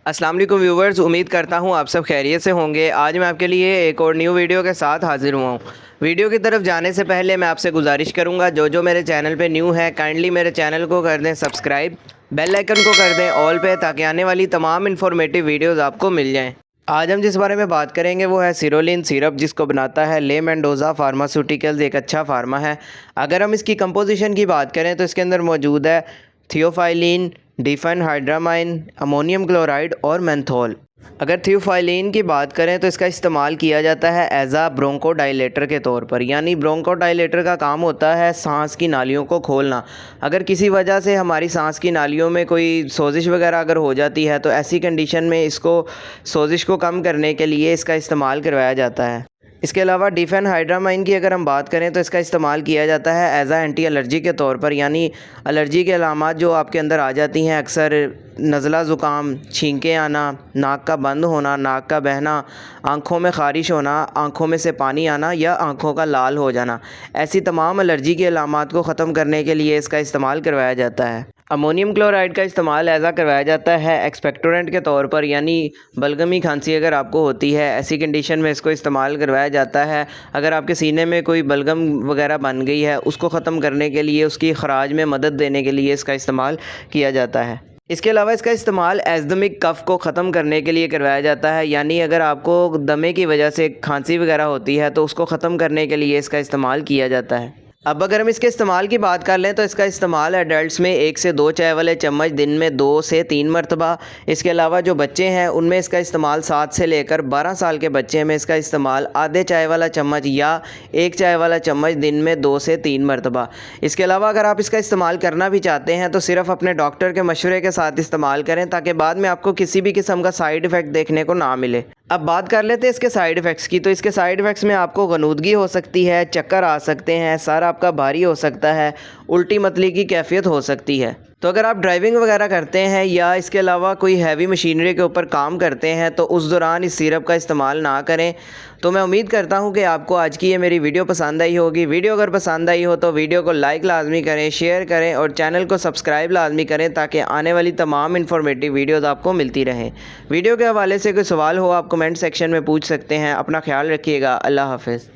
अस्सलाम वालेकुम व्यूवर्स, उम्मीद करता हूँ आप सब खैरियत से होंगे। आज मैं आपके लिए एक और न्यू वीडियो के साथ हाज़िर हुआ हूँ। वीडियो की तरफ जाने से पहले मैं आपसे गुजारिश करूँगा, जो मेरे चैनल पे न्यू है काइंडली मेरे चैनल को कर दें सब्सक्राइब, बेल आइकन को कर दें ऑल पे, ताकि आने वाली तमाम इन्फॉर्मेटिव वीडियोज़ आपको मिल जाएँ। आज हम जिस बारे में बात करेंगे वो है सिरोलिन सिरप, जिसको बनाता है ले मेंडोज़ा फार्मास्यूटिकल्स, एक अच्छा फार्मा है। अगर हम इसकी कंपोजिशन की बात करें तो इसके अंदर मौजूद है थियोफाइलिन, डिफेनहाइड्रामाइन, अमोनियम क्लोराइड और मेंथोल। अगर थियोफाइलिन की बात करें तो इसका इस्तेमाल किया जाता है एज आ ब्रोंकोडाइलेटर के तौर पर, यानी ब्रोंकोडाइलेटर का काम होता है सांस की नालियों को खोलना। अगर किसी वजह से हमारी सांस की नालियों में कोई सोजिश वगैरह अगर हो जाती है तो ऐसी कंडीशन में इसको सोजिश को कम करने के लिए इसका इस्तेमाल करवाया जाता है। इसके अलावा डिफेनहाइड्रामाइन की अगर हम बात करें तो इसका इस्तेमाल किया जाता है एज आ एंटी एलर्जी के तौर पर, यानी एलर्जी के अलामात जो आपके अंदर आ जाती हैं, अक्सर नज़ला ज़ुकाम, छींकें आना, नाक का बंद होना, नाक का बहना, आँखों में ख़ारिश होना, आँखों में से पानी आना या आँखों का लाल हो जाना, ऐसी तमाम एलर्जी के अलामात को ख़त्म करने के लिए इसका इस्तेमाल करवाया जाता है। अमोनियम क्लोराइड का इस्तेमाल ऐसा करवाया जाता है एक्सपेक्टोरेंट के तौर पर, यानी बलगमी खांसी अगर आपको होती है ऐसी कंडीशन में इसको इस्तेमाल करवाया जाता है। अगर आपके सीने में कोई बलगम वगैरह बन गई है उसको ख़त्म करने के लिए, उसकी खराज में मदद देने के लिए इसका इस्तेमाल किया जाता है। इसके अलावा इसका इस्तेमाल एज़दमिक कफ़ को ख़त्म करने के लिए करवाया जाता है, यानी अगर आपको दमे की वजह से खांसी वगैरह होती है तो उसको ख़त्म करने के लिए इसका इस्तेमाल किया जाता है। अब अगर हम इसके इस्तेमाल की बात कर लें तो इसका इस्तेमाल एडल्ट्स में 1 से 2 चाय वाले चम्मच दिन में 2 से 3 मरतबा। इसके अलावा जो बच्चे हैं उनमें इसका इस्तेमाल 7 से लेकर 12 साल के बच्चे में इसका इस्तेमाल आधे चाय वाला चम्मच या 1 चाय वाला चम्मच दिन में 2 से 3 मरतबा। इसके अलावा अगर आप इसका इस्तेमाल करना भी चाहते हैं तो सिर्फ़ अपने डॉक्टर के मशवरे के साथ इस्तेमाल करें, ताकि बाद में आपको किसी भी किस्म का साइड इफ़ेक्ट देखने को ना मिले। अब बात कर लेते हैं इसके साइड इफ़ेक्ट्स की। तो इसके साइड इफ़ेक्ट्स में आपको गनूदगी हो सकती है, चक्कर आ सकते हैं, सर आपका भारी हो सकता है, उल्टी मतली की कैफियत हो सकती है। तो अगर आप ड्राइविंग वगैरह करते हैं या इसके अलावा कोई हैवी मशीनरी के ऊपर काम करते हैं तो उस दौरान इस सिरप का इस्तेमाल ना करें। तो मैं उम्मीद करता हूं कि आपको आज की ये मेरी वीडियो पसंद आई होगी। वीडियो अगर पसंद आई हो तो वीडियो को लाइक लाजमी करें, शेयर करें और चैनल को सब्सक्राइब लाजमी करें, ताकि आने वाली तमाम इन्फॉर्मेटिव वीडियोज़ आपको मिलती रहें। वीडियो के हवाले से कोई सवाल हो आप कमेंट सेक्शन में पूछ सकते हैं। अपना ख्याल रखिएगा। अल्लाह हाफ़िज़।